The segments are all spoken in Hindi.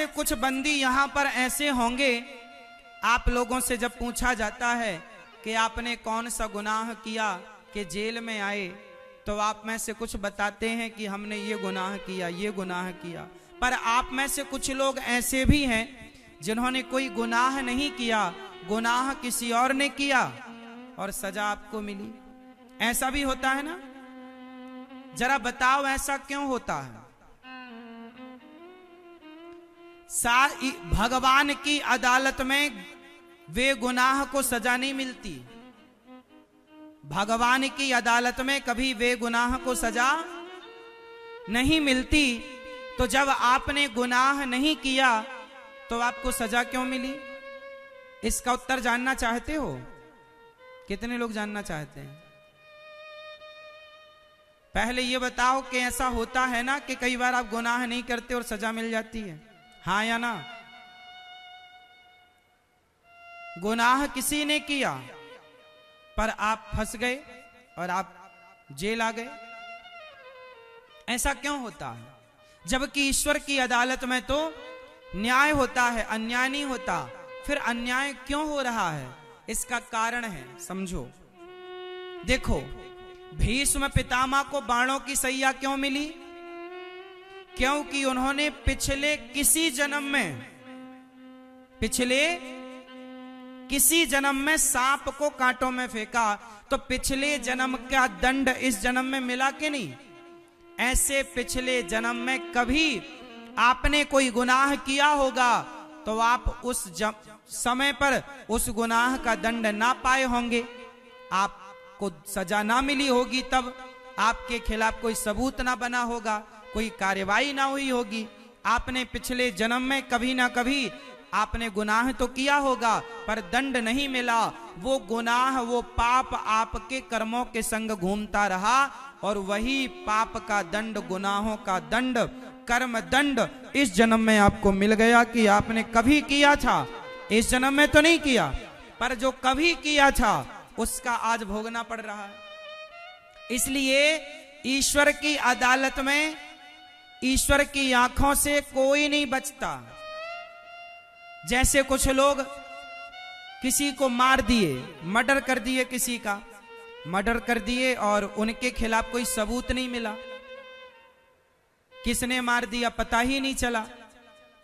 से कुछ बंदी यहाँ पर ऐसे होंगे, आप लोगों से जब पूछा जाता है कि आपने कौन सा गुनाह किया कि जेल में आए, तो आप में से कुछ बताते हैं कि हमने ये गुनाह किया, ये गुनाह किया। पर आप में से कुछ लोग ऐसे भी हैं जिन्होंने कोई गुनाह नहीं किया, गुनाह किसी और ने किया और सजा आपको मिली। ऐसा भी होता है ना? जरा बताओ ऐसा क्यों होता है? भगवान की अदालत में वे गुनाह को सजा नहीं मिलती। भगवान की अदालत में कभी वे गुनाह को सजा नहीं मिलती। तो जब आपने गुनाह नहीं किया तो आपको सजा क्यों मिली? इसका उत्तर जानना चाहते हो? कितने लोग जानना चाहते हैं? पहले ये बताओ कि ऐसा होता है ना कि कई बार आप गुनाह नहीं करते और सजा मिल जाती है, हाँ या ना? गुनाह किसी ने किया पर आप फंस गए और आप जेल आ गए। ऐसा क्यों होता है? जबकि ईश्वर की अदालत में तो न्याय होता है, अन्याय नहीं होता। फिर अन्याय क्यों हो रहा है? इसका कारण है, समझो। देखो, भीष्म पितामह को बाणों की सैया क्यों मिली? क्योंकि उन्होंने पिछले किसी जन्म में सांप को कांटों में फेंका, तो पिछले जन्म का दंड इस जन्म में मिला कि नहीं? ऐसे पिछले जन्म में कभी आपने कोई गुनाह किया होगा तो आप उस समय पर उस गुनाह का दंड ना पाए होंगे, आपको सजा ना मिली होगी, तब आपके खिलाफ कोई सबूत ना बना होगा, कोई कार्यवाही ना हुई होगी। आपने पिछले जन्म में कभी ना कभी आपने गुनाह तो किया होगा पर दंड नहीं मिला। वो गुनाह, वो पाप आपके कर्मों के संग घूमता रहा और वही पाप का दंड, गुनाहों का दंड, कर्म दंड इस जन्म में आपको मिल गया कि आपने कभी किया था। इस जन्म में तो नहीं किया, पर जो कभी किया था उसका आज भोगना पड़ रहा है। इसलिए ईश्वर की अदालत में ईश्वर की आंखों से कोई नहीं बचता। जैसे कुछ लोग किसी को मार दिए, मर्डर कर दिए, किसी का मर्डर कर दिए और उनके खिलाफ कोई सबूत नहीं मिला, किसने मार दिया पता ही नहीं चला,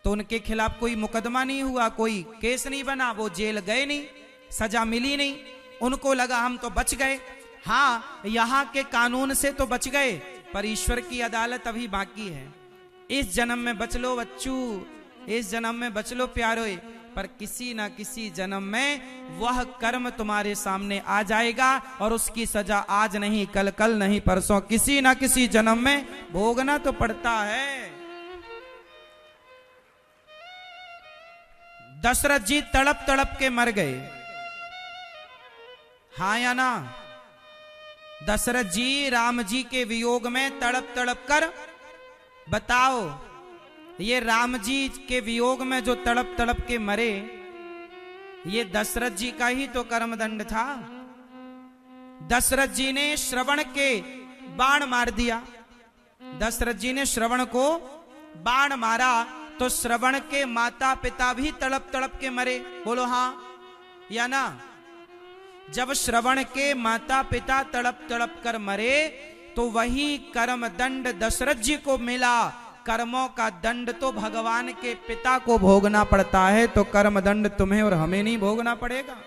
तो उनके खिलाफ कोई मुकदमा नहीं हुआ, कोई केस नहीं बना, वो जेल गए नहीं, सजा मिली नहीं। उनको लगा हम तो बच गए। हाँ, यहाँ के कानून से तो बच गए, पर ईश्वर की अदालत अभी बाकी है। इस जन्म में बच लो बच्चू, इस जन्म में बच लो प्यारे, पर किसी ना किसी जन्म में वह कर्म तुम्हारे सामने आ जाएगा और उसकी सजा आज नहीं, कल, कल नहीं, परसों, किसी ना किसी जन्म में भोगना तो पड़ता है। दशरथ जी तड़प तड़प के मर गए, हाँ या ना? दशरथ जी राम जी के वियोग में तड़प तड़प कर, बताओ, ये राम जी के वियोग में जो तड़प तड़प के मरे, ये दशरथ जी का ही तो कर्मदंड था। दशरथ जी ने श्रवण के बाण मार दिया, दशरथ जी ने श्रवण को बाण मारा, तो श्रवण के माता पिता भी तड़प तड़प के मरे, बोलो हाँ या ना? जब श्रवण के माता पिता तड़प तड़प कर मरे तो वही कर्म दंड दशरथ जी को मिला। कर्मों का दंड तो भगवान के पिता को भोगना पड़ता है, तो कर्म दंड तुम्हें और हमें नहीं भोगना पड़ेगा।